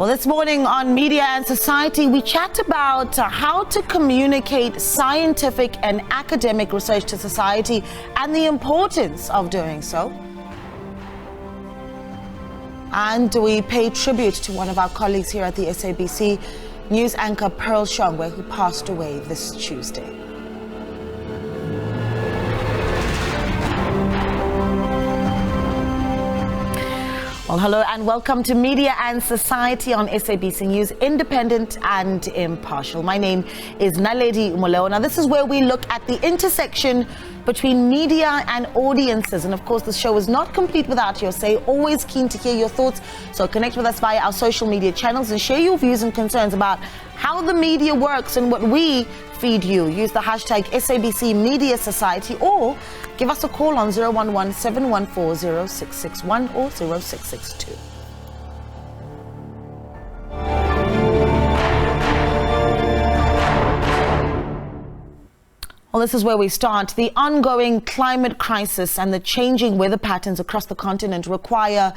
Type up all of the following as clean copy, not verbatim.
Well, this morning on Media and Society, we chat about how to communicate scientific and academic research to society and the importance of doing so. And we pay tribute to one of our colleagues here at the SABC, news anchor Pearl Shongwe, who passed away this Tuesday. Well, hello and welcome to Media and Society on SABC News, independent and impartial. My name is Naledi Umoleo. Now, this is where we look at the intersection between media and audiences. And of course, the show is not complete without your say. Always keen to hear your thoughts. So connect with us via our social media channels and share your views and concerns about how the media works and what we feed you. Use the hashtag SABC Media Society or give us a call on 011-714-0661 or 0662. Well, this is where we start. The ongoing climate crisis and the changing weather patterns across the continent require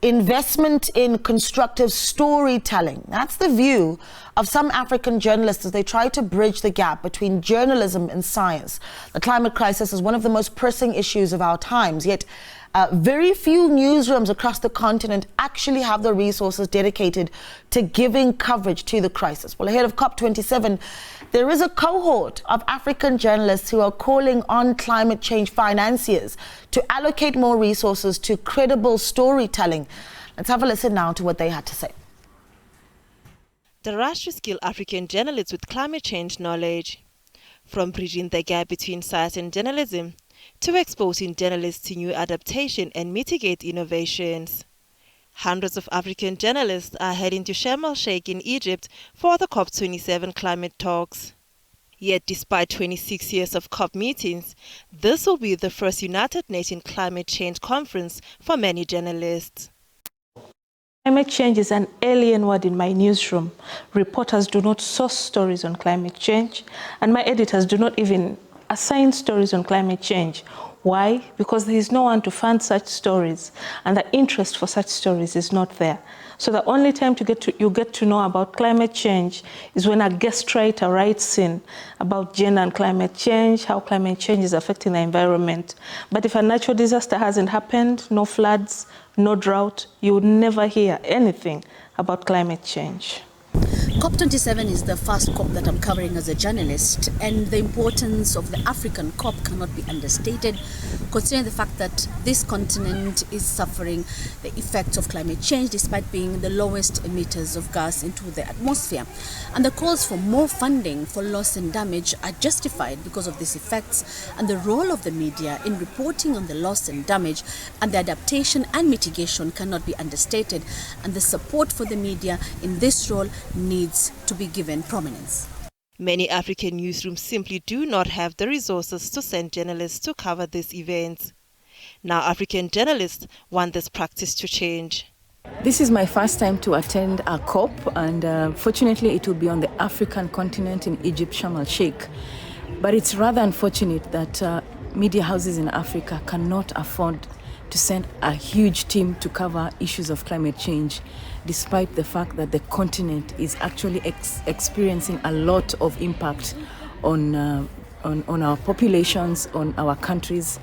investment in constructive storytelling. That's the view of some African journalists as they try to bridge the gap between journalism and science. The climate crisis is one of the most pressing issues of our times, yet very few newsrooms across the continent actually have the resources dedicated to giving coverage to the crisis. Well, ahead of COP27, there is a cohort of African journalists who are calling on climate change financiers to allocate more resources to credible storytelling. Let's have a listen now to what they had to say. The rush to skill African journalists with climate change knowledge, from bridging the gap between science and journalism to exposing journalists to new adaptation and mitigate innovations. Hundreds of African journalists are heading to Sharm el-Sheikh in Egypt for the COP27 climate talks. Yet, despite 26 years of COP meetings, this will be the first United Nations climate change conference for many journalists. Climate change is an alien word in my newsroom. Reporters do not source stories on climate change, and my editors do not even assign stories on climate change. Why? Because there is no one to fund such stories, and the interest for such stories is not there. So the only time you get to know about climate change is when a guest writer writes in about gender and climate change, how climate change is affecting the environment. But if a natural disaster hasn't happened, no floods, no drought, you would never hear anything about climate change. COP27 is the first COP that I'm covering as a journalist, and the importance of the African COP cannot be understated, considering the fact that this continent is suffering the effects of climate change despite being the lowest emitters of gas into the atmosphere. And the calls for more funding for loss and damage are justified because of these effects, and the role of the media in reporting on the loss and damage and the adaptation and mitigation cannot be understated, and the support for the media in this role needs to be given prominence. Many African newsrooms simply do not have the resources to send journalists to cover these events. Now African journalists want this practice to change. This is my first time to attend a COP, and fortunately it will be on the African continent in Egypt, Sharm el-Sheikh. But it's rather unfortunate that media houses in Africa cannot afford to send a huge team to cover issues of climate change, despite the fact that the continent is actually experiencing a lot of impact on our populations, on our countries.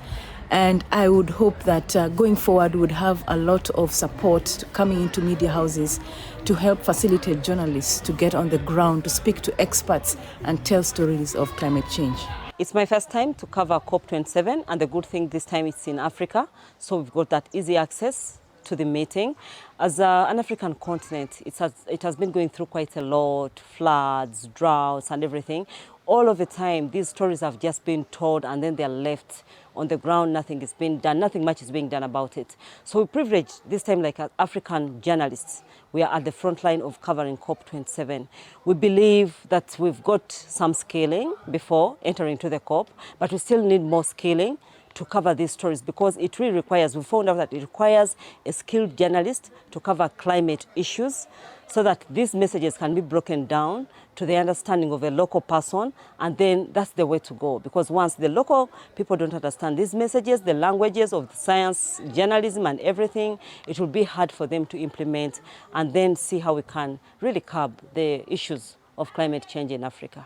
And I would hope that going forward we would have a lot of support coming into media houses to help facilitate journalists to get on the ground, to speak to experts and tell stories of climate change. It's my first time to cover COP27, and the good thing this time it's in Africa, so we've got that easy access to the meeting. As an African continent, it has been going through quite a lot, floods, droughts and everything. All of the time, these stories have just been told and then they're left on the ground. Nothing is being done, nothing much is being done about it. So we're privileged this time, like African journalists, we are at the front line of covering COP27. We believe that we've got some scaling before entering to the COP, but we still need more scaling to cover these stories, because it really requires, we found out that it requires a skilled journalist to cover climate issues, so that these messages can be broken down to the understanding of a local person, and then that's the way to go. Because once the local people don't understand these messages, the languages of science, journalism and everything, it will be hard for them to implement and then see how we can really curb the issues of climate change in Africa.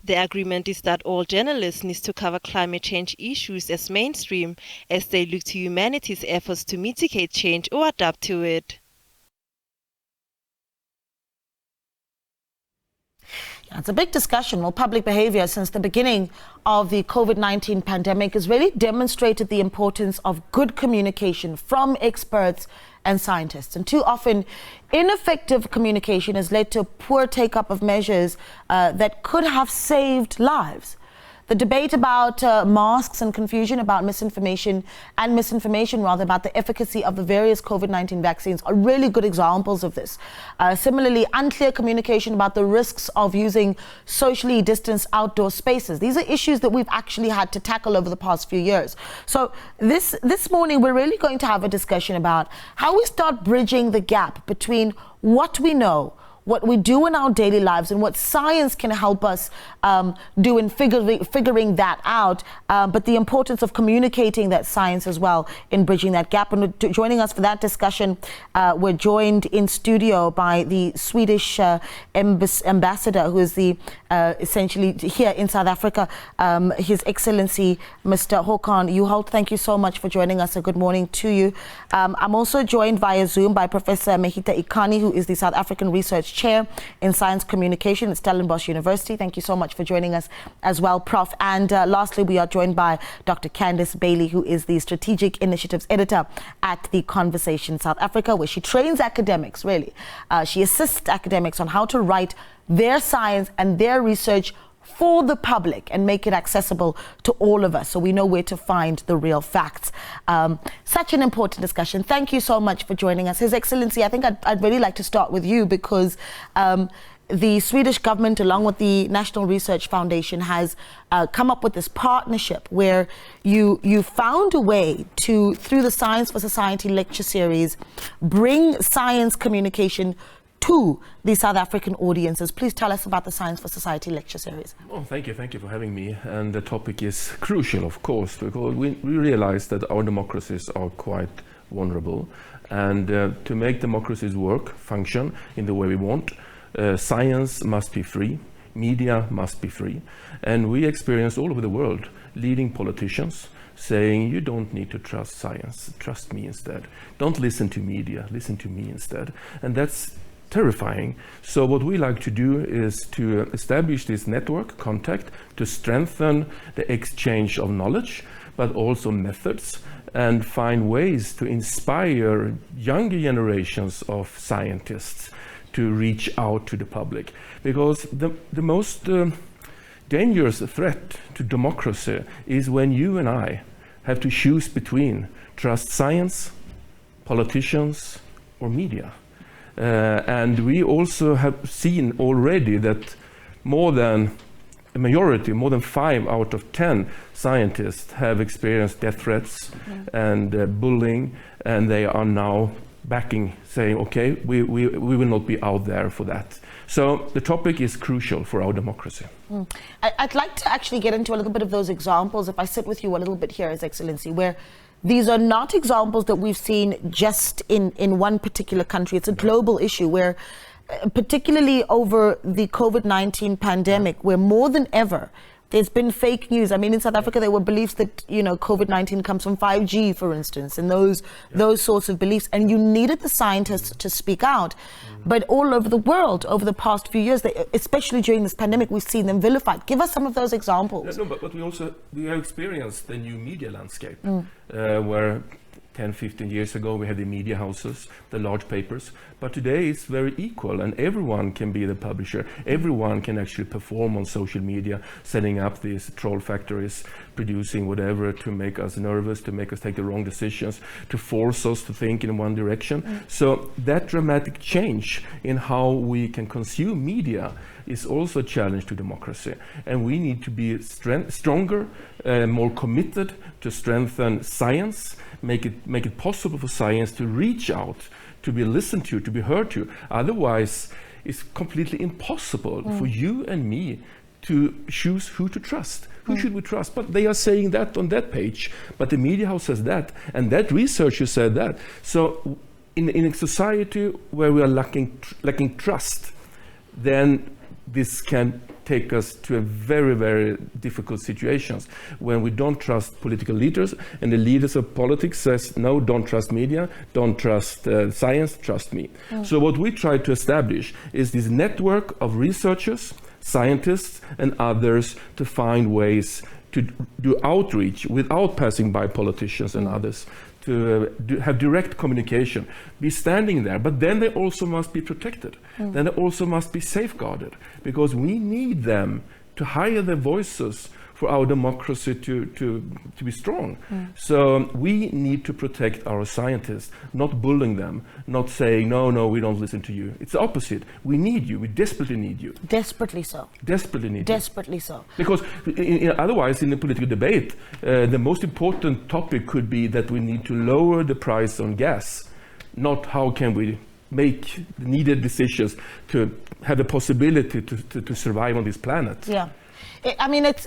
The agreement is that all journalists need to cover climate change issues as mainstream as they look to humanity's efforts to mitigate change or adapt to it. It's a big discussion. Well, public behavior since the beginning of the COVID-19 pandemic has really demonstrated the importance of good communication from experts and scientists. And too often, ineffective communication has led to poor take-up of measures that could have saved lives. The debate about masks and confusion about misinformation about the efficacy of the various COVID-19 vaccines are really good examples of this. Similarly, unclear communication about the risks of using socially distanced outdoor spaces. These are issues that we've actually had to tackle over the past few years. So this morning, we're really going to have a discussion about how we start bridging the gap between what we know, what we do in our daily lives, and what science can help us do in figuring that out, but the importance of communicating that science as well in bridging that gap. And joining us for that discussion, we're joined in studio by the Swedish ambassador, who is the essentially here in South Africa, His Excellency Mr. Håkan Juholt. Thank you so much for joining us. A good morning to you. I'm also joined via Zoom by Professor Mehita Ikani, who is the South African Research Chair in Science Communication at Stellenbosch University. Thank you so much for joining us as well, Prof. And lastly, we are joined by Dr. Candice Bailey, who is the Strategic Initiatives Editor at The Conversation South Africa, where she trains academics, really. She assists academics on how to write their science and their research for the public and make it accessible to all of us, so we know where to find the real facts. Such an important discussion. Thank you so much for joining us. His Excellency, I think I'd really like to start with you, because the Swedish government, along with the National Research Foundation, has come up with this partnership where you found a way to, through the Science for Society lecture series, bring science communication to the South African audiences. Please tell us about the Science for Society lecture series. Well, thank you for having me. And the topic is crucial, of course, because we realize that our democracies are quite vulnerable. And to make democracies work, function in the way we want, science must be free, media must be free. And we experience all over the world leading politicians saying, you don't need to trust science, trust me instead. Don't listen to media, listen to me instead. And that's terrifying. So what we like to do is to establish this network contact to strengthen the exchange of knowledge, but also methods, and find ways to inspire younger generations of scientists to reach out to the public. Because the most dangerous threat to democracy is when you and I have to choose between trust science, politicians, or media. And we also have seen already that more than 5 out of 10 scientists have experienced death threats and bullying, and they are now backing, saying, okay, we will not be out there for that. So the topic is crucial for our democracy. I'd like to actually get into a little bit of those examples, if I sit with you a little bit here, His Excellency, where these are not examples that we've seen just in one particular country. It's a global issue where, particularly over the COVID-19 pandemic, where more than ever, there's been fake news. I mean, in South Africa, there were beliefs that, COVID-19 comes from 5G, for instance, and those sorts of beliefs. And you needed the scientists to speak out. But all over the world, over the past few years, especially during this pandemic, we've seen them vilified. Give us some of those examples. No, but we have experienced the new media landscape, where 10, 15 years ago, we had the media houses, the large papers. But today it's very equal, and everyone can be the publisher. Everyone can actually perform on social media, setting up these troll factories, producing whatever to make us nervous, to make us take the wrong decisions, to force us to think in one direction. So that dramatic change in how we can consume media is also a challenge to democracy. And we need to be stronger, more committed to strengthen science, make it possible for science to reach out, to be listened to be heard to. Otherwise, it's completely impossible for you and me to choose who to trust. Who should we trust? But they are saying that on that page, but the media house says that, and that researcher said that. So in a society where we are lacking trust, then this can take us to a very, very difficult situations when we don't trust political leaders, and the leaders of politics says, no, don't trust media, don't trust science, trust me. So what we try to establish is this network of researchers, scientists, and others to find ways to do outreach without passing by politicians and others, to have direct communication, be standing there, but then they also must be protected. Then they also must be safeguarded, because we need them to hire their voices for our democracy to be strong. So we need to protect our scientists, not bullying them, not saying, no, we don't listen to you. It's the opposite. We need you. We desperately need you. Desperately so. Desperately need you. Desperately so. Because otherwise, in the political debate, the most important topic could be that we need to lower the price on gas, not how can we make the needed decisions to have the possibility to survive on this planet. Yeah. I mean, it's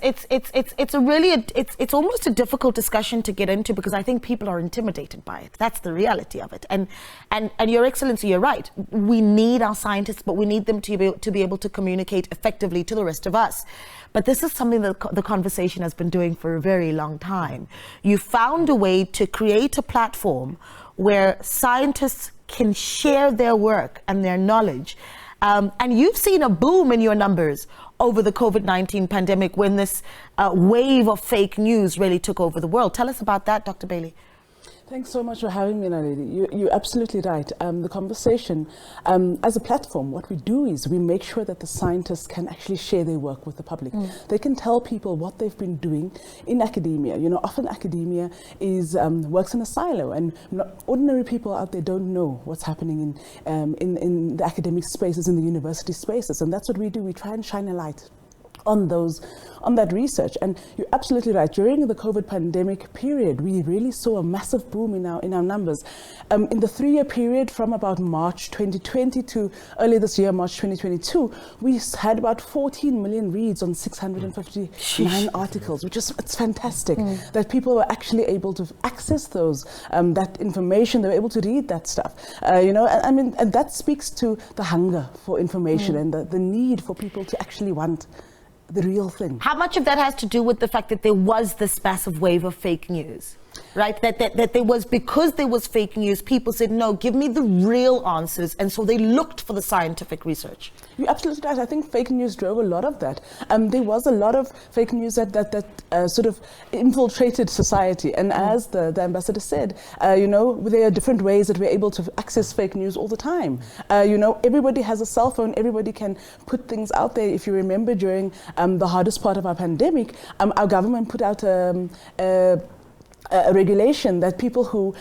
almost a difficult discussion to get into, because I think people are intimidated by it. That's the reality of it. And Your Excellency, you're right. We need our scientists, but we need them to be able to communicate effectively to the rest of us. But this is something that the conversation has been doing for a very long time. You found a way to create a platform where scientists can share their work and their knowledge. And you've seen a boom in your numbers over the COVID-19 pandemic when this wave of fake news really took over the world. Tell us about that, Dr. Bailey. Thanks so much for having me, Naledi. You're absolutely right. The conversation, as a platform, what we do is we make sure that the scientists can actually share their work with the public. They can tell people what they've been doing in academia. You know, often academia is works in a silo, and ordinary people out there don't know what's happening in the academic spaces, in the university spaces, and that's what we do. We try and shine a light on that research. And you're absolutely right. During the COVID pandemic period, we really saw a massive boom in our numbers. In the 3-year period from about March 2020 to early this year, March 2022, we had about 14 million reads on 659 articles, which is, it's fantastic that people were actually able to access those, that information. They were able to read that stuff. You know, I mean, and that speaks to the hunger for information and the need for people to actually want the real thing. How much of that has to do with the fact that there was this massive wave of fake news, right? That there was, because there was fake news, people said, no, give me the real answers. And so they looked for the scientific research. You're absolutely right. I think fake news drove a lot of that. There was a lot of fake news that sort of infiltrated society. And as the ambassador said, you know, there are different ways that we're able to access fake news all the time. You know, everybody has a cell phone. Everybody can put things out there. If you remember, during the hardest part of our pandemic, our government put out a regulation that people who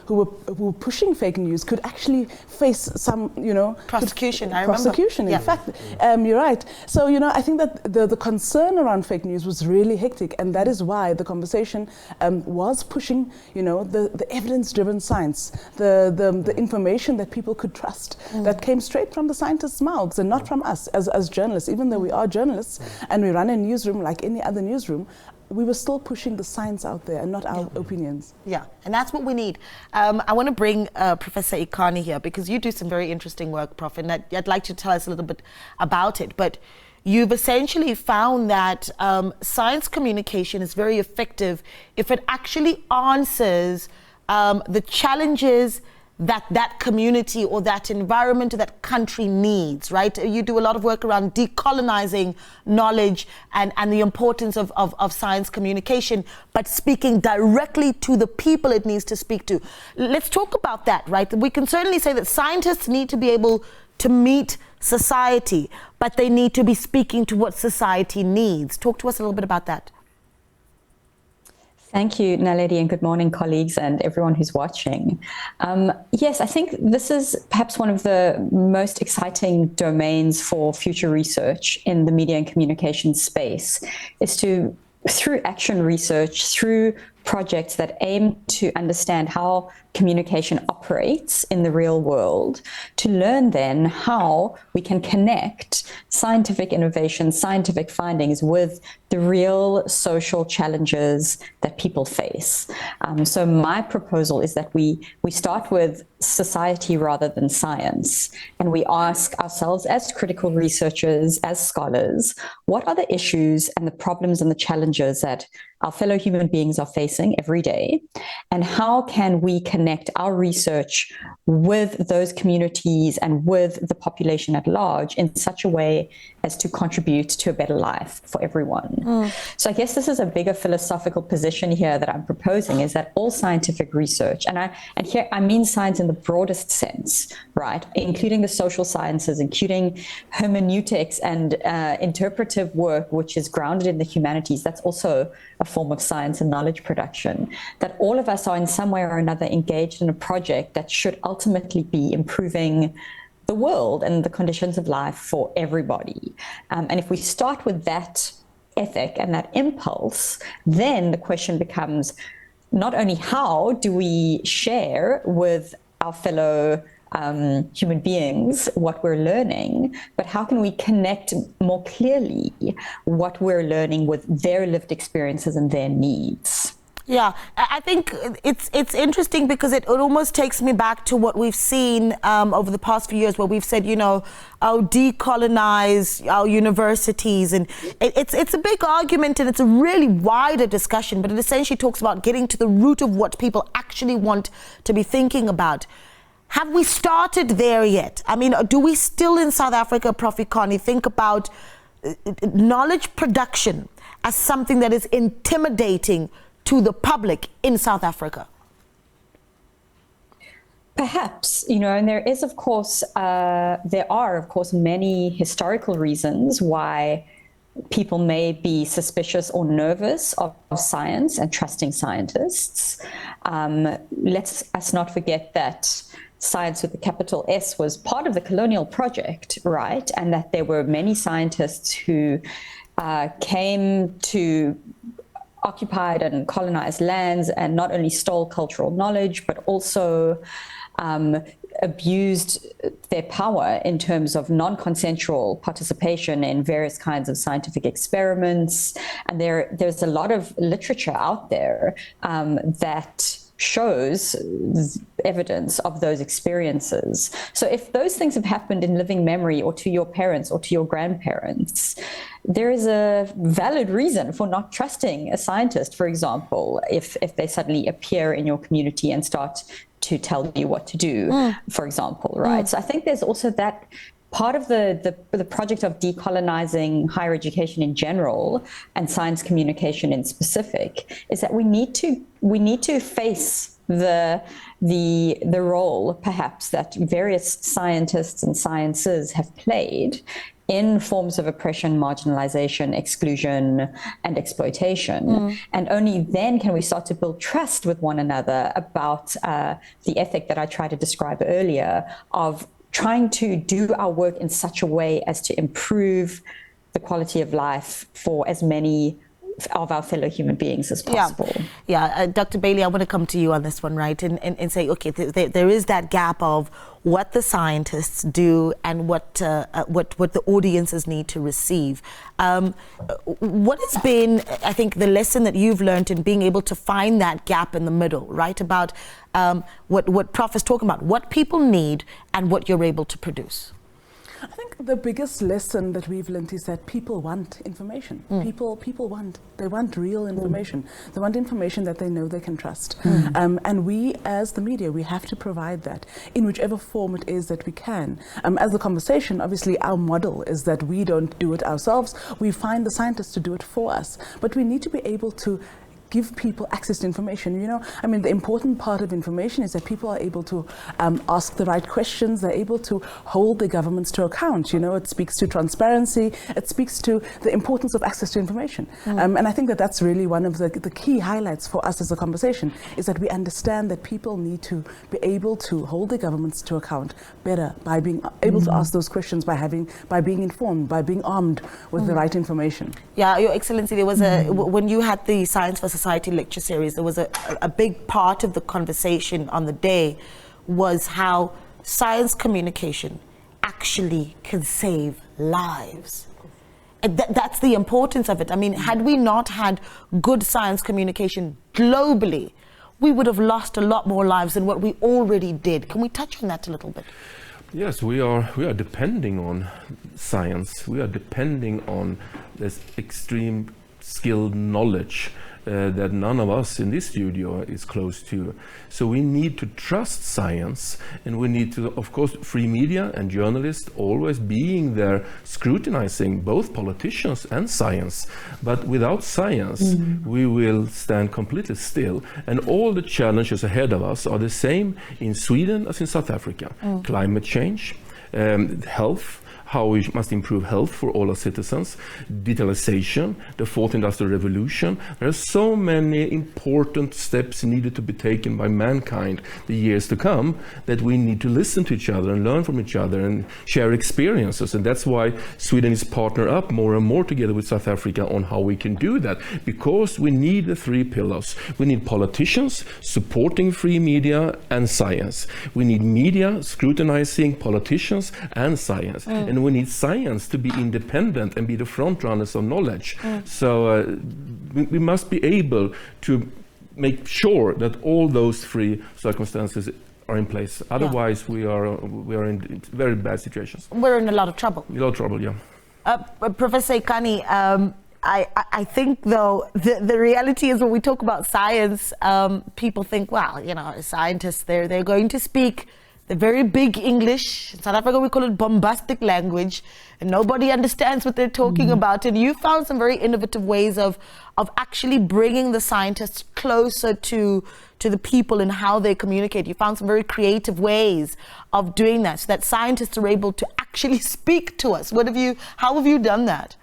were pushing fake news could actually face some, you know, prosecution. Prosecution, in fact. You're right. So, you know, I think that the concern around fake news was really hectic, and that is why the conversation was pushing, you know, the evidence-driven science, the information that people could trust, that came straight from the scientists' mouths and not from us as journalists. Even though we are journalists and we run a newsroom like any other newsroom, we were still pushing the science out there and not our opinions. Yeah, and that's what we need. I want to bring Professor Ikani here, because you do some very interesting work, Prof, and I'd like to tell us a little bit about it. But you've essentially found that science communication is very effective if it actually answers the challenges that community or that environment or that country needs, right? You do a lot of work around decolonizing knowledge and the importance of science communication, but speaking directly to the people it needs to speak to. Let's talk about that, right? We can certainly say that scientists need to be able to meet society, but they need to be speaking to what society needs. Talk to us a little bit about that. Thank you, Naledi, and good morning, colleagues and everyone who's watching. Yes, I think this is perhaps one of the most exciting domains for future research in the media and communication space, is to, through action research, through projects that aim to understand how communication operates in the real world, to learn then how we can connect scientific innovation, scientific findings with the real social challenges that people face. So my proposal is that we start with society rather than science, and we ask ourselves as critical researchers, as scholars, what are the issues and the problems and the challenges that our fellow human beings are facing every day, and how can we connect our research with those communities and with the population at large in such a way as to contribute to a better life for everyone. So I guess this is a bigger philosophical position here that I'm proposing, is that all scientific research, and here I mean science in the broadest sense, right, including the social sciences, including hermeneutics and interpretive work, which is grounded in the humanities, that's also a form of science and knowledge production, that all of us are in some way or another engaged in a project that should ultimately be improving the world and the conditions of life for everybody. And if we start with that ethic and that impulse, then the question becomes not only how do we share with our fellow human beings what we're learning, but how can we connect more clearly what we're learning with their lived experiences and their needs. Yeah, I think it's interesting because it almost takes me back to what we've seen over the past few years, where we've said, decolonize our universities, and it's a big argument and it's a really wider discussion, but it essentially talks about getting to the root of what people actually want to be thinking about. Have we started there yet? I mean, do we still in South Africa, Prof. Ikani, think about knowledge production as something that is intimidating to the public in South Africa? Perhaps, and there is, of course, there are, of course, many historical reasons why people may be suspicious or nervous of science and trusting scientists. Let's us not forget that science with a capital S was part of the colonial project, right? And that there were many scientists who came to occupied and colonized lands and not only stole cultural knowledge, but also abused their power in terms of non-consensual participation in various kinds of scientific experiments. And there's a lot of literature out there that shows evidence of those experiences. So if those things have happened in living memory or to your parents or to your grandparents, there is a valid reason for not trusting a scientist, for example, if they suddenly appear in your community and start to tell you what to do, for example, right? So I think there's also that part of the project of decolonizing higher education in general and science communication in specific is that we need to face the role perhaps that various scientists and sciences have played in forms of oppression, marginalization, exclusion, and exploitation. And only then can we start to build trust with one another about the ethic that I tried to describe earlier of trying to do our work in such a way as to improve the quality of life for as many of our fellow human beings as possible. Dr. Bailey, I want to come to you on this one, right? And say, okay, there is that gap of what the scientists do and what the audiences need to receive. What has been, I think, the lesson that you've learned in being able to find that gap in the middle, right? About what Prof is talking about, what people need and what you're able to produce. I think the biggest lesson that we've learned is that people want information. People want real information. They want information that they know they can trust. And we, as the media, we have to provide that in whichever form it is that we can. As a conversation, obviously our model is that we don't do it ourselves. We find the scientists to do it for us. But we need to be able to give people access to information. You know, I mean, the important part of information is that people are able to ask the right questions. They're able to hold the governments to account. You know, it speaks to transparency. It speaks to the importance of access to information. And I think that that's really one of the key highlights for us as a conversation, is that we understand that people need to be able to hold the governments to account better by being able to ask those questions, by being informed, by being armed with the right information. Yeah, Your Excellency, there was when you had the Science for Society lecture series, there was a big part of the conversation on the day was how science communication actually can save lives. And that's the importance of it. I mean, had we not had good science communication globally, we would have lost a lot more lives than what we already did. Can we touch on that a little bit? Yes, we are depending on science. We are depending on this extreme skilled knowledge that none of us in this studio is close to. So we need to trust science, and we need to, of course, free media and journalists always being there scrutinizing both politicians and science. But without science, we will stand completely still. And all the challenges ahead of us are the same in Sweden as in South Africa. Climate change, health, how we must improve health for all our citizens, digitalization, the fourth industrial revolution. There are so many important steps needed to be taken by mankind the years to come, that we need to listen to each other and learn from each other and share experiences. And that's why Sweden is partnered up more and more together with South Africa on how we can do that, because we need the three pillars. We need politicians supporting free media and science. We need media scrutinizing politicians and science. And we need science to be independent and be the front runners of knowledge. So we must be able to make sure that all those three circumstances are in place. Otherwise, we are in very bad situations. We're in a lot of trouble. A lot of trouble, yeah. Professor Ikani, I think, though, the reality is when we talk about science, people think, well, you know, scientists, they're going to speak the very big English. In South Africa, we call it bombastic language, and nobody understands what they're talking about. And you found some very innovative ways of actually bringing the scientists closer to the people and how they communicate. You found some very creative ways of doing that, so that scientists are able to actually speak to us. How have you done that?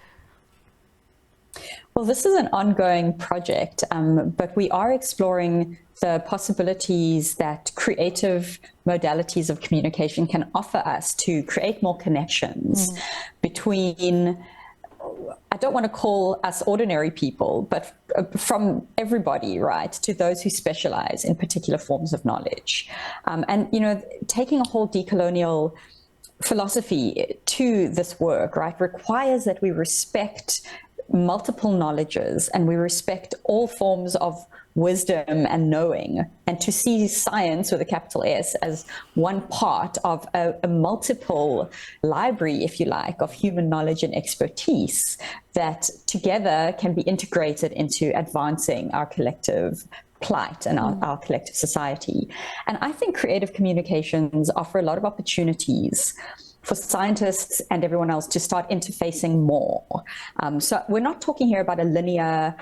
Well, this is an ongoing project, but we are exploring the possibilities that creative modalities of communication can offer us to create more connections between, I don't want to call us ordinary people, but from everybody, right, to those who specialize in particular forms of knowledge. And, you know, taking a whole decolonial philosophy to this work, right, requires that we respect multiple knowledges and we respect all forms of wisdom and knowing, and to see science with a capital S as one part of a multiple library, if you like, of human knowledge and expertise that together can be integrated into advancing our collective plight and our collective society. And I think creative communications offer a lot of opportunities for scientists and everyone else to start interfacing more. So we're not talking here about a linear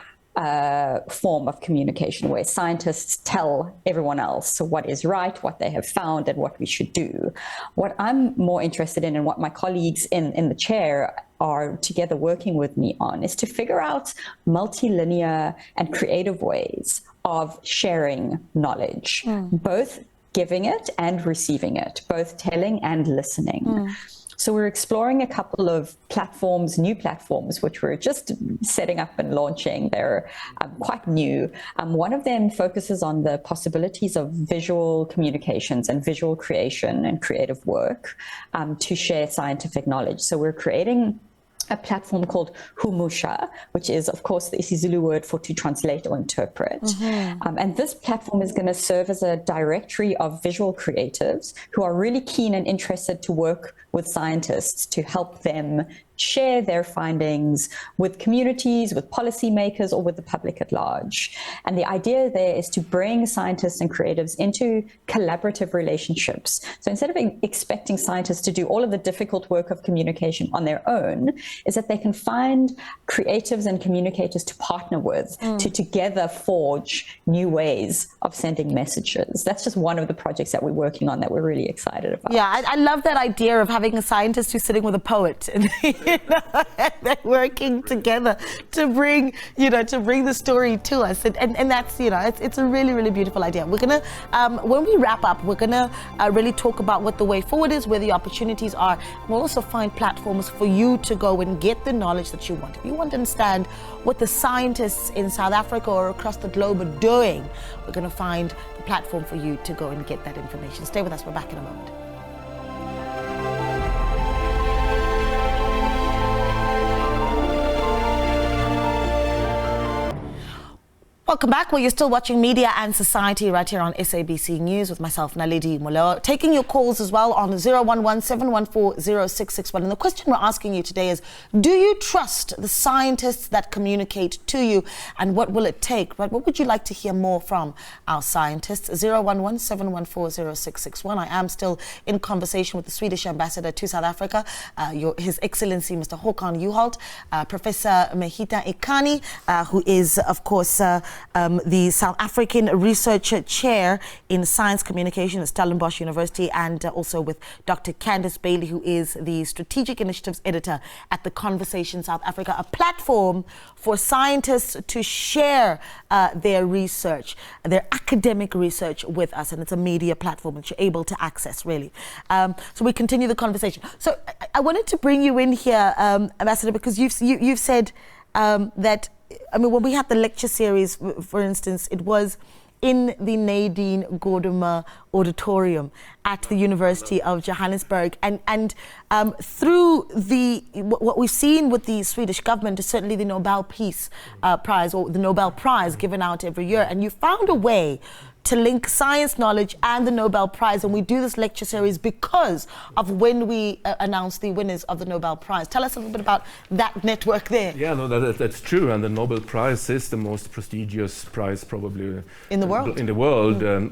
form of communication where scientists tell everyone else what is right, what they have found, and what we should do. What I'm more interested in, and what my colleagues in the chair are together working with me on, is to figure out multilinear and creative ways of sharing knowledge, both giving it and receiving it, both telling and listening. So we're exploring a couple of platforms, new platforms, which we're just setting up and launching. They're quite new. One of them focuses on the possibilities of visual communications and visual creation and creative work to share scientific knowledge. So we're creating a platform called Humusha, which is, of course, the isiZulu word for to translate or interpret. And this platform is going to serve as a directory of visual creatives who are really keen and interested to work with scientists to help them share their findings with communities, with policymakers, or with the public at large. And the idea there is to bring scientists and creatives into collaborative relationships. So instead of expecting scientists to do all of the difficult work of communication on their own, is that they can find creatives and communicators to partner with, to together forge new ways of sending messages. That's just one of the projects that we're working on that we're really excited about. Yeah, I love that idea of having a scientist who's sitting with a poet and they're working together to bring, to bring the story to us. And that's, it's a really, really beautiful idea. We're going to, when we wrap up, we're going to really talk about what the way forward is, where the opportunities are. We'll also find platforms for you to go and get the knowledge that you want. If you want to understand what the scientists in South Africa or across the globe are doing, we're going to find the platform for you to go and get that information. Stay with us. We're back in a moment. Welcome back. Well, you're still watching Media and Society right here on SABC News with myself, Naledi Moleo. Taking your calls as well on 011-714-0661. And the question we're asking you today is, do you trust the scientists that communicate to you, and what will it take? Right? What would you like to hear more from our scientists? 011-714-0661. I am still in conversation with the Swedish ambassador to South Africa, His Excellency Mr. Håkan Juholt, Professor Mehita Ikani, who is, of course, the South African Research Chair in Science Communication at Stellenbosch University, and also with Dr. Candice Bailey, who is the Strategic Initiatives Editor at The Conversation South Africa, a platform for scientists to share their research, their academic research with us, and it's a media platform that you're able to access, really. So we continue the conversation. So I wanted to bring you in here, Ambassador, because you've said that, when we had the lecture series, for instance, it was in the Nadine Gordimer Auditorium at the University of Johannesburg. And through what we've seen with the Swedish government is certainly the Nobel Peace Prize, or the Nobel Prize given out every year. And you found a way to link science knowledge and the Nobel Prize. And we do this lecture series because of when we announce the winners of the Nobel Prize. Tell us a little bit about that network there. Yeah, no, that's true. And the Nobel Prize is the most prestigious prize probably in the world.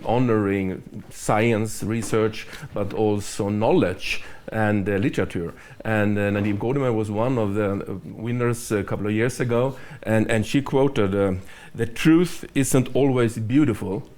Honoring science, research, but also knowledge and literature. And Nadine Gordimer was one of the winners a couple of years ago. And she quoted, "The truth isn't always beautiful,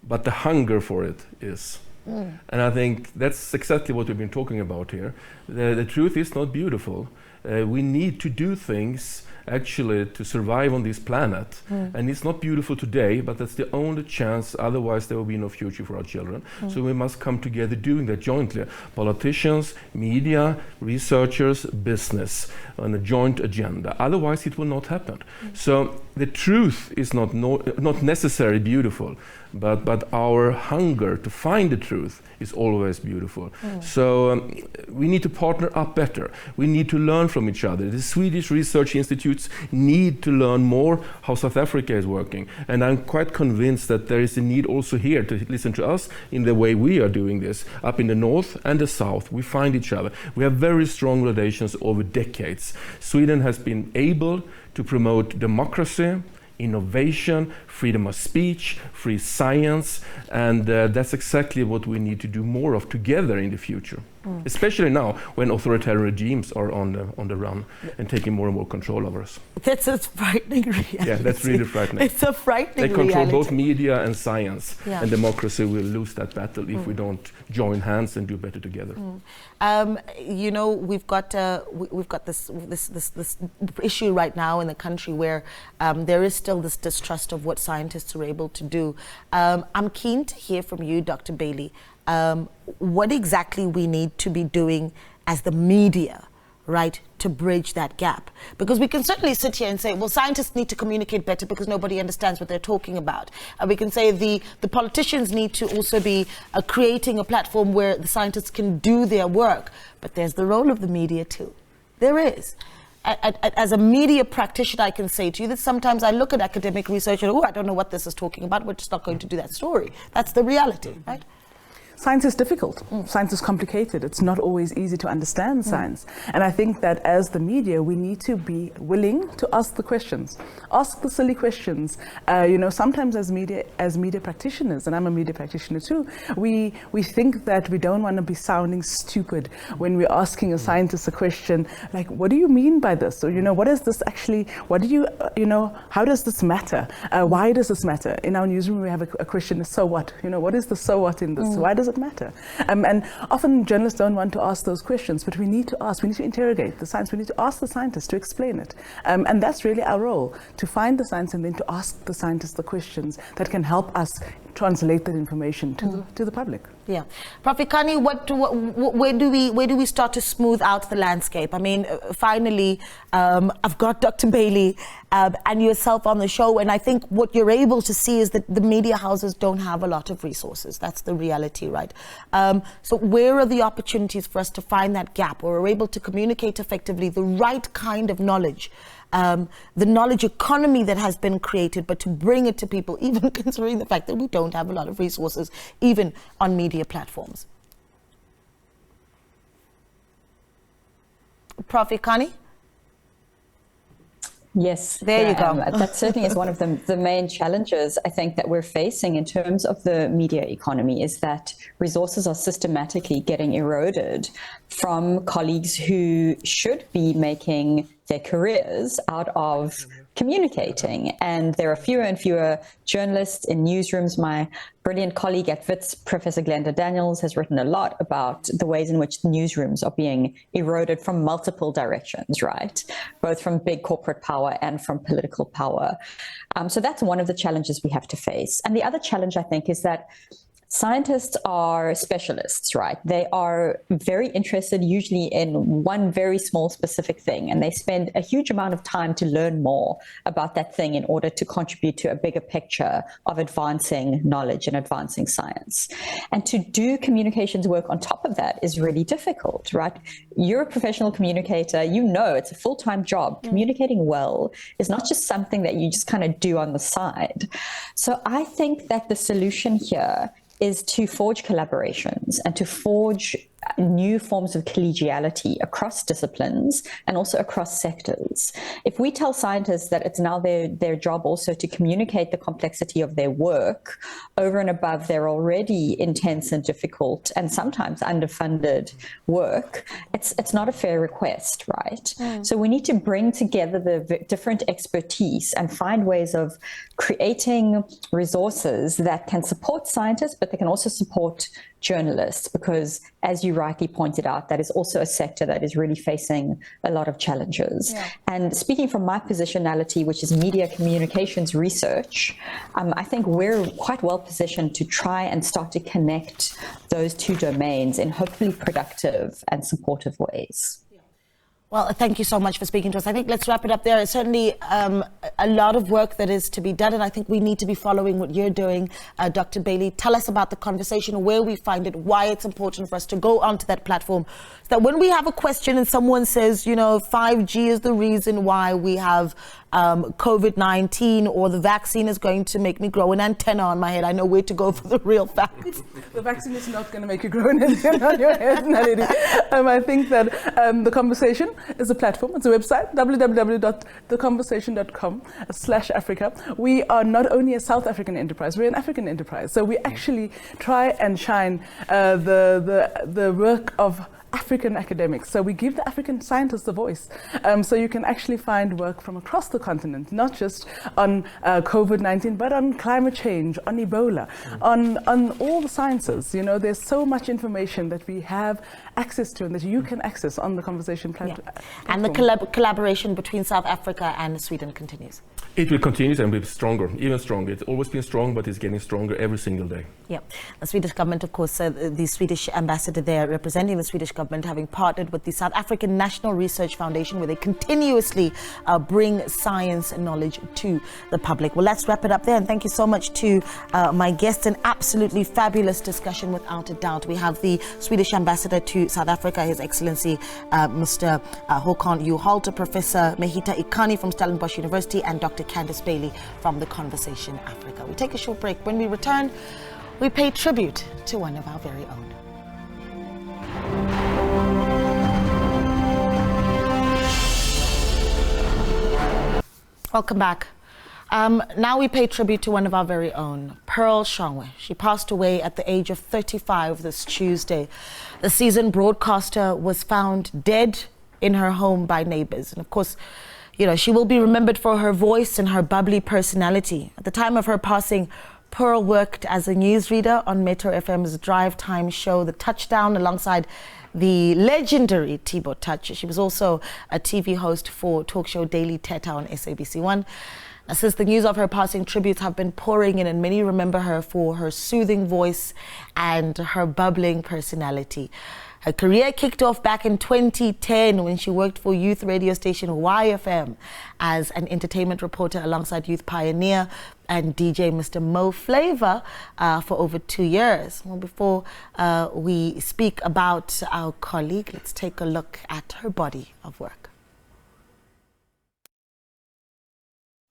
but the hunger for it is." And I think that's exactly what we've been talking about here. The truth is not beautiful. We need to do things actually to survive on this planet. And it's not beautiful today, but that's the only chance. Otherwise, there will be no future for our children. So we must come together doing that jointly. Politicians, media, researchers, business, on a joint agenda. Otherwise, it will not happen. So the truth is not necessarily beautiful, but our hunger to find the truth is always beautiful. So we need to partner up better. We need to learn from each other. The Swedish research institutes need to learn more how South Africa is working. And I'm quite convinced that there is a need also here to listen to us in the way we are doing this. Up in the north and the south, we find each other. We have very strong relations over decades. Sweden has been able to promote democracy, innovation, freedom of speech, free science, and that's exactly what we need to do more of together in the future. Especially now when authoritarian regimes are on the run and taking more and more control over us. That's a frightening reality. Yeah, that's really frightening. It's a frightening reality. They control reality. both media and science, and democracy will lose that battle if we don't join hands and do better together. We've got this issue right now in the country where there is still this distrust of what scientists are able to do. I'm keen to hear from you, Dr. Bailey, what exactly we need to be doing as the media, right, to bridge that gap. Because we can certainly sit here and say, well, scientists need to communicate better because nobody understands what they're talking about. We can say the politicians need to also be creating a platform where the scientists can do their work. But there's the role of the media too. There is. As a media practitioner, I can say to you that sometimes I look at academic research and, I don't know what this is talking about. We're just not going to do that story. That's the reality, right? Science is difficult. Science is complicated. It's not always easy to understand science. And I think that as the media, we need to be willing to ask the questions, ask the silly questions. Sometimes as media practitioners, and I'm a media practitioner too, we think that we don't want to be sounding stupid when we're asking a scientist a question like, what do you mean by this? Or, what is this actually, what do you, how does this matter? Why does this matter? In our newsroom, we have a question, so what? What is the so what in this? Why does it matter? And often journalists don't want to ask those questions, but we need to ask, we need to interrogate the science, we need to ask the scientists to explain it. And that's really our role, to find the science and then to ask the scientists the questions that can help us translate that information to the public. Yeah. Prof. Ikani, where do we start to smooth out the landscape? I mean, finally, I've got Dr. Bailey and yourself on the show, and I think what you're able to see is that the media houses don't have a lot of resources. That's the reality, right? So where are the opportunities for us to find that gap, where we're able to communicate effectively the right kind of knowledge, the knowledge economy that has been created, but to bring it to people, even considering the fact that we don't have a lot of resources, even on media platforms? Prof. Ikani? Yes, there you go. That certainly is one of the main challenges I think that we're facing in terms of the media economy, is that resources are systematically getting eroded from colleagues who should be making their careers out of communicating. And there are fewer and fewer journalists in newsrooms. My brilliant colleague at WITS, Professor Glenda Daniels, has written a lot about the ways in which newsrooms are being eroded from multiple directions, right? Both from big corporate power and from political power. So that's one of the challenges we have to face. And the other challenge, I think, is that scientists are specialists, right? They are very interested usually in one very small specific thing, and they spend a huge amount of time to learn more about that thing in order to contribute to a bigger picture of advancing knowledge and advancing science. And to do communications work on top of that is really difficult, right? You're a professional communicator, it's a full-time job. Communicating well is not just something that you just kind of do on the side. So I think that the solution here is to forge collaborations and to forge new forms of collegiality across disciplines and also across sectors. If we tell scientists that it's now their job also to communicate the complexity of their work over and above their already intense and difficult and sometimes underfunded work, it's not a fair request, right? So we need to bring together the different expertise and find ways of creating resources that can support scientists, but they can also support journalists, because as you rightly pointed out, that is also a sector that is really facing a lot of challenges. And speaking from my positionality, which is media communications research, I think we're quite well positioned to try and start to connect those two domains in hopefully productive and supportive ways. Well, thank you so much for speaking to us. I think let's wrap it up there. It's certainly a lot of work that is to be done, and I think we need to be following what you're doing. Dr. Bailey, tell us about the conversation, where we find it, why it's important for us to go onto that platform, so that when we have a question and someone says, 5G is the reason why we have COVID-19, or the vaccine is going to make me grow an antenna on my head, I know where to go for the real facts. The vaccine is not going to make you grow an antenna on your head, Naledi. I think that The Conversation is a platform. It's a website, www.theconversation.com/Africa. We are not only a South African enterprise, we're an African enterprise. So we actually try and shine the work of African academics. So we give the African scientists a voice. So you can actually find work from across the continent, not just on COVID-19, but on climate change, on Ebola, on all the sciences. There's so much information that we have access to and that you can access on the Conversation platform. And the collaboration between South Africa and Sweden continues. It will continue and be stronger, even stronger. It's always been strong, but it's getting stronger every single day. Yeah, the Swedish government, of course, the Swedish ambassador there representing the Swedish government, having partnered with the South African National Research Foundation, where they continuously bring science and knowledge to the public. Well, let's wrap it up there, and thank you so much to my guests. An absolutely fabulous discussion, without a doubt. We have the Swedish ambassador to South Africa, His Excellency Mr. Håkan Juholt, Professor Mehita Ikani from Stellenbosch University, and Dr. Candice Bailey from The Conversation Africa. We take a short break. When we return, we pay tribute to one of our very own. Welcome back. Now we pay tribute to one of our very own, Pearl Shongwe. She passed away at the age of 35 this Tuesday. The seasoned broadcaster was found dead in her home by neighbors. And of course, you know, she will be remembered for her voice and her bubbly personality. At the time of her passing, Pearl worked as a newsreader on Metro FM's drive time show, The Touchdown, alongside the legendary Thibaut Touch. She was also a TV host for talk show Daily Teta on SABC 1. Since the news of her passing, tributes have been pouring in, and many remember her for her soothing voice and her bubbling personality. Her career kicked off back in 2010 when she worked for youth radio station YFM as an entertainment reporter alongside youth pioneer and DJ Mr. Mo Flava for over 2 years. Well, before we speak about our colleague, let's take a look at her body of work.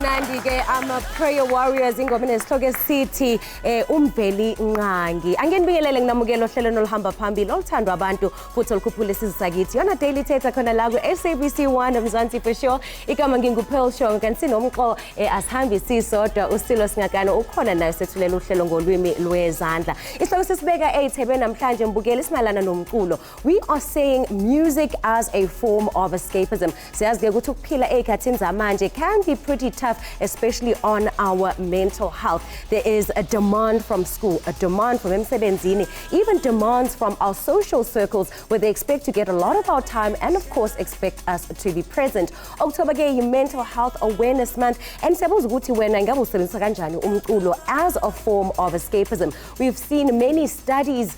Nandi-ke ama-prayer warriors ingoma esihloko esithi umveli nqangi angenibingelele nginamukela ohlelweni oluhamba phambili oluthandwa abantu futhi olukhuphula isizwe sakithi yona Daily Teta khona la ku-SABC 1 Mzansi for sure. Igama nginguPearl Shongwe, kanti sinomqo asihambi sisodwa uSilo Singakano ukhona naye sethulela uhlelo ngolwimi lwezandla. Isihloko sisibeka eThebe namhlanje mbukeli simalana nomculo. We are saying music as a form of escapism. Siyazi-ke ukuthi ukuphila ey'khathini zamanje can be pretty tough, especially on our mental health. There is a demand from school, a demand from emsebenzini, even demands from our social circles where they expect to get a lot of our time and of course expect us to be present. October ke Mental Health Awareness Month, and siyabuza ukuthi wena ngabe usebenzisa kanjani umculo as a form of escapism. We've seen many studies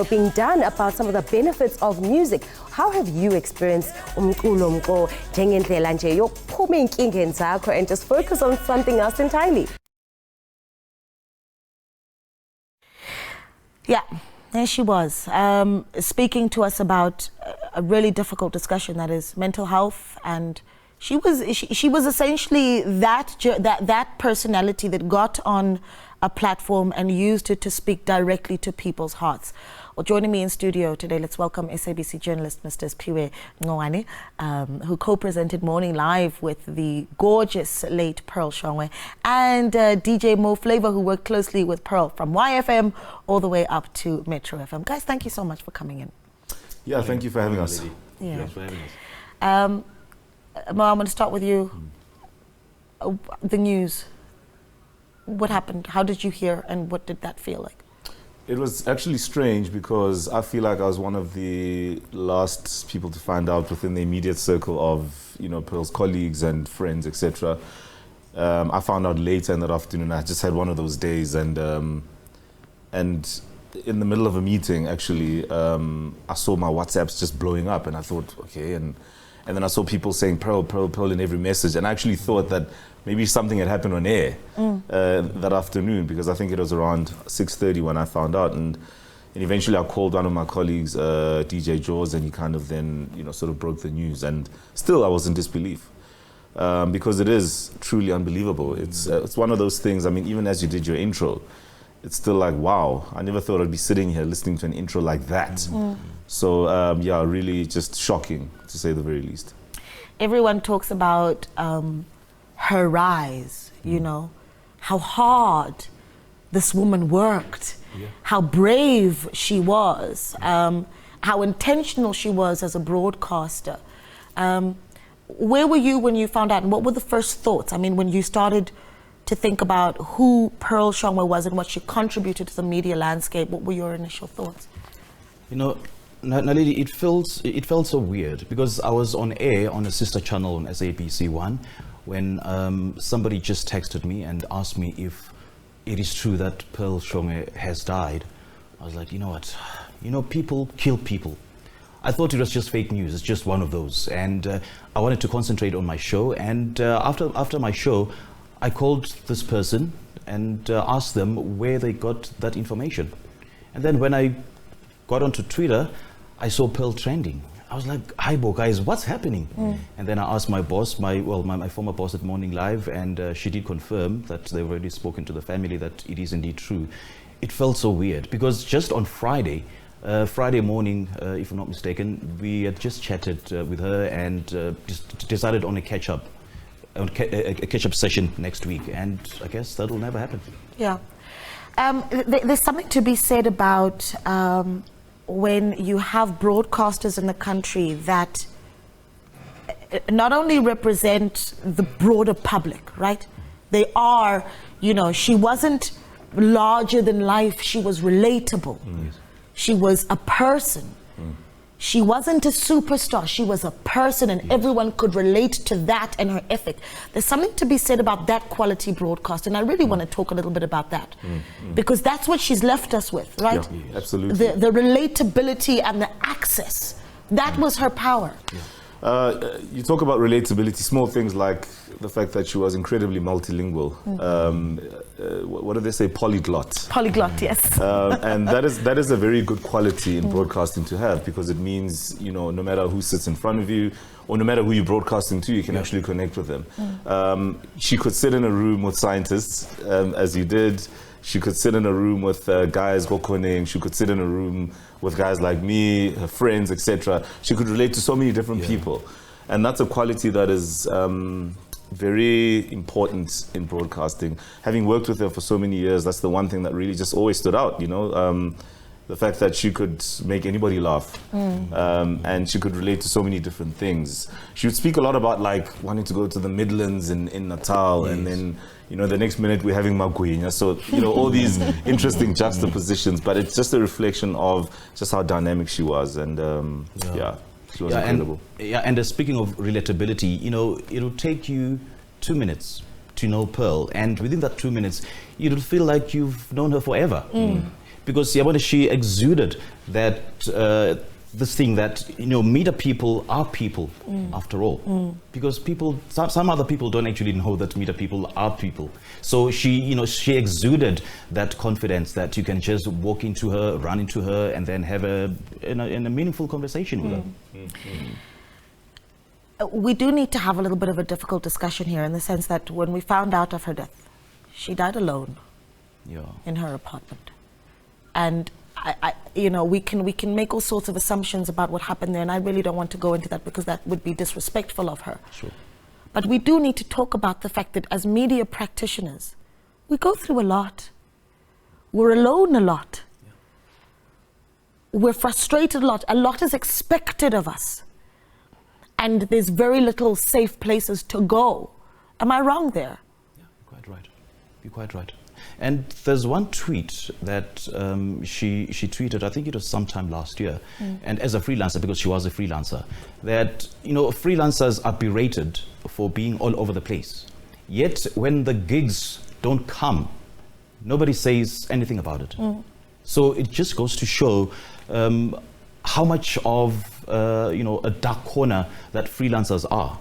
being done about some of the benefits of music. How have you experienced umculo mqo njengendlela nje yokuphuma ey'nkingeni zakho and just focus on something else entirely? Yeah, there she was, speaking to us about a really difficult discussion, that is mental health. And she was essentially that personality that got on a platform and used it to speak directly to people's hearts. Well, joining me in studio today, let's welcome SABC journalist Mr. Spiwe Ngwane, who co-presented Morning Live with the gorgeous late Pearl Shongwe, and DJ Mo Flava, who worked closely with Pearl from YFM all the way up to Metro FM. Guys, thank you so much for coming in. Yeah, thank you for having us. Yeah. Thanks for having us. Mo, I'm going to start with you. The news. What happened? How did you hear, and what did that feel like? It was actually strange because I feel like I was one of the last people to find out within the immediate circle of, Pearl's colleagues and friends, etc. I found out later in that afternoon. I just had one of those days, and in the middle of a meeting, actually, I saw my WhatsApps just blowing up, and I thought, okay, and then I saw people saying Pearl, Pearl, Pearl in every message, and I actually thought that maybe something had happened on air that afternoon, because I think it was around 6:30 when I found out, and eventually I called one of my colleagues, DJ Jaws, and he kind of then sort of broke the news, and still I was in disbelief because it is truly unbelievable. It's one of those things. I mean, even as you did your intro, it's still like, wow, I never thought I'd be sitting here listening to an intro like that. So yeah, really just shocking, to say the very least. Everyone talks about her rise, how hard this woman worked, how brave she was, how intentional she was as a broadcaster. Where were you when you found out, and what were the first thoughts? I mean, when you started to think about who Pearl Shongwe was and what she contributed to the media landscape, what were your initial thoughts? Naledi, it felt so weird because I was on air on a sister channel on SABC 1 when somebody just texted me and asked me if it is true that Pearl Shongwe has died. I was like, you know what? You know, people kill people. I thought it was just fake news. It's just one of those. And I wanted to concentrate on my show. And after my show, I called this person and asked them where they got that information. And then when I got onto Twitter, I saw Pearl trending. I was like, hi, Bo, guys, what's happening? And then I asked my boss, my former boss at Morning Live, and she did confirm that they've already spoken to the family that it is indeed true. It felt so weird because just on Friday morning, if I'm not mistaken, we had just chatted with her and just decided on a catch-up session next week, and I guess that'll never happen. Yeah. There's something to be said about when you have broadcasters in the country that not only represent the broader public, right? They are, you know, she wasn't larger than life, she was relatable. She was a person. She wasn't a superstar, she was a person, and everyone could relate to that and her ethic. There's something to be said about that quality broadcast, and I really want to talk a little bit about that, because that's what she's left us with, right? Yeah, absolutely. The relatability and the access, that was her power. You talk about relatability, small things like the fact that she was incredibly multilingual. What do they say? Polyglot. Polyglot, yes. And that is a very good quality in broadcasting to have, because it means, you know, no matter who sits in front of you or no matter who you're broadcasting to, you can actually connect with them. She could sit in a room with scientists, as you did. She could sit in a room with guys Gokoning. She could sit in a room with guys like me, her friends, etc. She could relate to so many different people. And that's a quality that is very important in broadcasting. Having worked with her for so many years, that's the one thing that really just always stood out, you know. The fact that she could make anybody laugh, and she could relate to so many different things. She would speak a lot about like wanting to go to the Midlands in Natal, and then, you know, the next minute we're having Maguinya. So, you know, all these interesting juxtapositions, but it's just a reflection of just how dynamic she was, and she was incredible. And speaking of relatability, you know, it'll take you 2 minutes to know Pearl, and within that 2 minutes, you'll feel like you've known her forever. Because she exuded that this thing that, you know, media people are people after all. Because people, some other people don't actually know that media people are people. So she exuded that confidence that you can just walk into her, run into her, and then have a meaningful conversation with her. We do need to have a little bit of a difficult discussion here, in the sense that when we found out of her death, she died alone in her apartment. And you know, we can make all sorts of assumptions about what happened there, and I really don't want to go into that because that would be disrespectful of her. Sure. But we do need to talk about the fact that as media practitioners, we go through a lot. We're alone a lot. We're frustrated a lot. A lot is expected of us. And there's very little safe places to go. Am I wrong there? Yeah, you're quite right. You're quite right. And there's one tweet that she tweeted, I think it was sometime last year, and as a freelancer, because she was a freelancer, that, you know, freelancers are berated for being all over the place. Yet when the gigs don't come, nobody says anything about it. So it just goes to show how much of a dark corner that freelancers are,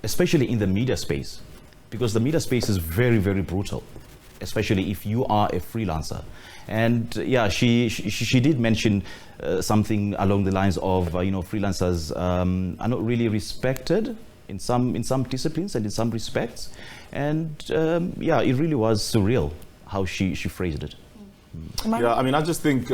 especially in the media space, because the media space is very, very brutal, especially if you are a freelancer. And yeah, she did mention something along the lines of freelancers are not really respected in some disciplines and in some respects. And yeah, it really was surreal how she phrased it. Yeah, I mean, I just think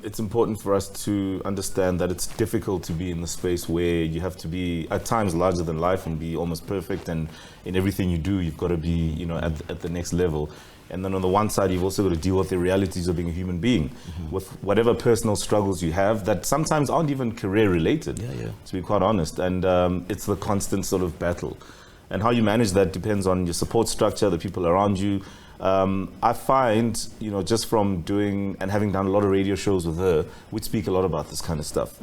it's important for us to understand that it's difficult to be in the space where you have to be at times larger than life and be almost perfect, and in everything you do, you've got to be, at the next level. And then on the one side, you've also got to deal with the realities of being a human being, with whatever personal struggles you have that sometimes aren't even career related, to be quite honest. And it's the constant sort of battle. And how you manage that depends on your support structure, the people around you, I find, you know, just from doing and having done a lot of radio shows with her, we'd speak a lot about this kind of stuff.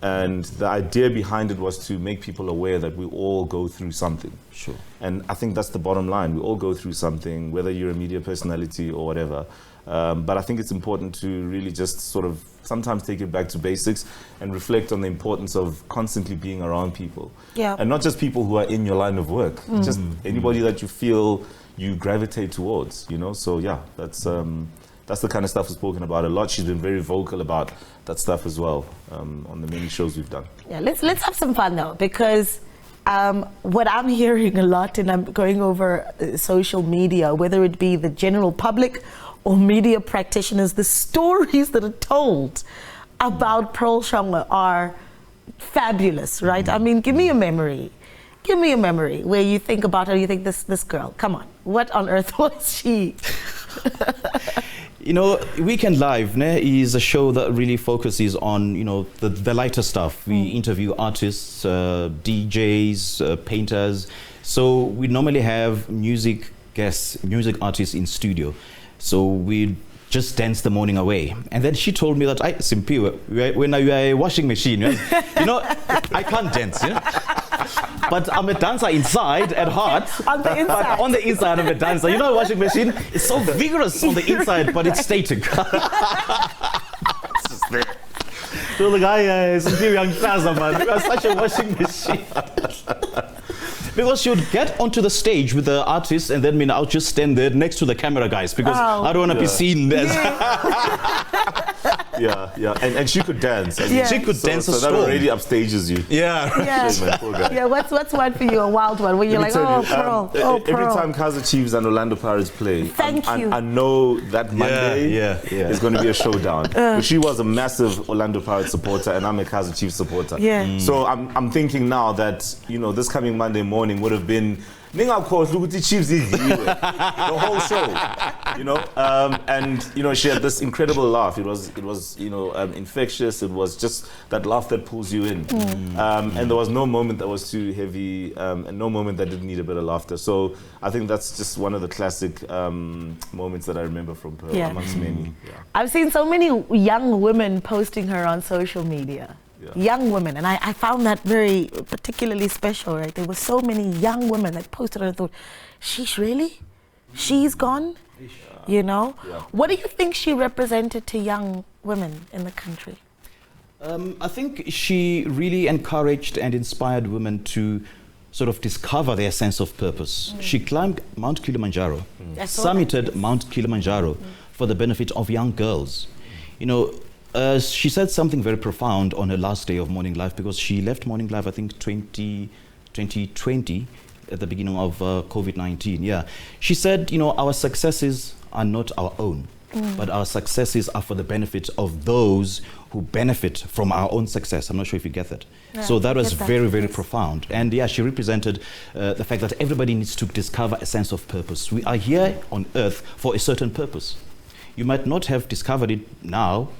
And the idea behind it was to make people aware that we all go through something. Sure. And I think that's the bottom line. We all go through something, whether you're a media personality or whatever. But I think it's important to really just sort of sometimes take it back to basics and reflect on the importance of constantly being around people. Yeah. And not just people who are in your line of work, just anybody that you feel you gravitate towards, you know? So yeah, that's the kind of stuff we've spoken about a lot. She's been very vocal about that stuff as well on the many shows we've done. Yeah, let's have some fun though, because what I'm hearing a lot, and I'm going over social media, whether it be the general public or media practitioners, the stories that are told about Pearl Shongwe are fabulous, right? I mean, give me a memory where you think about her, you think this girl, come on, what on earth was she? You know, Weekend Live is a show that really focuses on, you know, the lighter stuff. We interview artists, DJs, painters. So we normally have music guests, music artists in studio. So we just dance the morning away. And then she told me that, Simpi, when you are a washing machine, you know, I can't dance, you know? But I'm a dancer inside at heart. On the inside. But on the inside, I'm a dancer. You know, a washing machine is so vigorous on the inside, but it's static. So the guy is a young man. You are such a washing machine. Because she would get onto the stage with the artists, and then I'll just stand there next to the camera guys, because I don't want to be seen there. Yeah. And she could dance. I mean, she could dance a so that storm. already upstages you. Yeah, what's one for you, a wild one, where you're like, Pearl, Pearl. Every time Kaizer Chiefs and Orlando Pirates play, you. I know that Monday is going to be a showdown. She was a massive Orlando Pirates supporter, and I'm a Kaizer Chiefs supporter. So I'm thinking now that, you know, this coming Monday morning would have been the whole show, you know, and you know, she had this incredible laugh. It was you know, infectious. It was just that laugh that pulls you in, and there was no moment that was too heavy, and no moment that didn't need a bit of laughter. So I think that's just one of the classic moments that I remember from Pearl, amongst many. I've seen so many young women posting her on social media. Young women, and I found that very particularly special, right? There were so many young women that posted her and thought, she's gone, you know? What do you think she represented to young women in the country? I think she really encouraged and inspired women to sort of discover their sense of purpose. She climbed Mount Kilimanjaro, summited Mount Kilimanjaro for the benefit of young girls. You know, she said something very profound on her last day of Morning Live, because she left Morning Live, I think, 2020, at the beginning of COVID-19. Yeah, she said, you know, our successes are not our own, but our successes are for the benefit of those who benefit from our own success. I'm not sure if you get that. So that was very, very profound. And yeah, she represented the fact that everybody needs to discover a sense of purpose. We are here on earth for a certain purpose. You might not have discovered it now,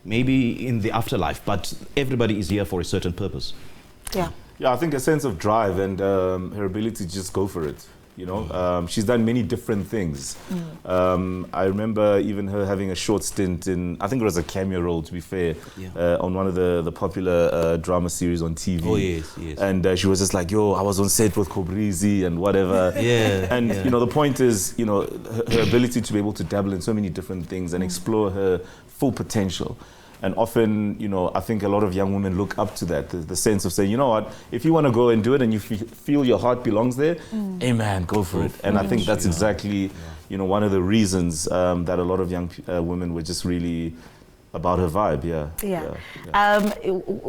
maybe in the afterlife, but everybody is here for a certain purpose. Yeah, I think a sense of drive and her ability to just go for it. You know, she's done many different things. I remember even her having a short stint in, I think it was a cameo role, to be fair, on one of the popular drama series on TV. Oh, yes. And she was just like, yo, I was on set with Kobrizi and whatever. And, you know, the point is, you know, her ability to be able to dabble in so many different things and explore her full potential. And often, you know, I think a lot of young women look up to that, the sense of saying, you know what, if you want to go and do it and you feel your heart belongs there, hey man, go for it. And I think that's exactly, you know, one of the reasons that a lot of young women were just really about her vibe.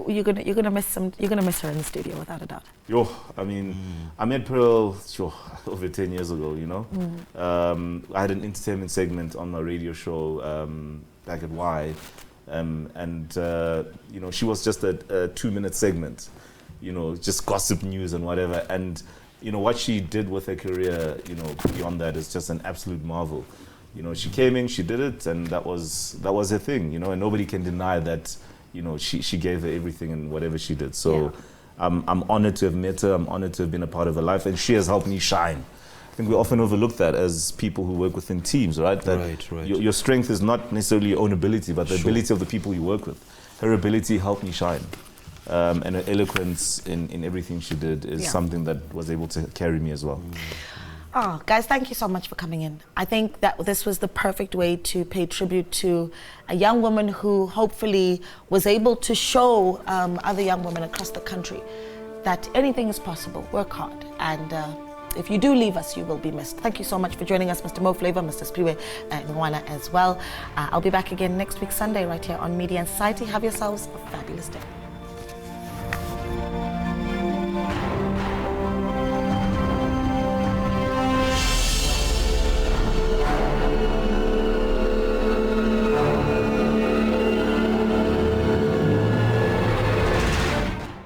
You're gonna miss her in the studio, without a doubt. Yo, I mean, I met Pearl over 10 years ago, you know. I had an entertainment segment on my radio show back at Y. You know, she was just a 2-minute segment, you know, just gossip news and whatever. And, you know, what she did with her career, you know, beyond that is just an absolute marvel. You know, she came in, she did it, and that was her thing, you know, and nobody can deny that, you know, she gave her everything in whatever she did. So I'm honored to have met her. I'm honored to have been a part of her life, and she has helped me shine. I think we often overlook that as people who work within teams, right? That Right. Your strength is not necessarily your own ability, but the ability of the people you work with. Her ability helped me shine. And her eloquence in everything she did is something that was able to carry me as well. Oh, guys, thank you so much for coming in. I think that this was the perfect way to pay tribute to a young woman who hopefully was able to show other young women across the country that anything is possible. Work hard. And if you do leave us, you will be missed. Thank you so much for joining us, Mr. Mo Flavor, Mr. Spiwe, and Ngwana as well. I'll be back again next week, Sunday, right here on Media and Society. Have yourselves a fabulous day.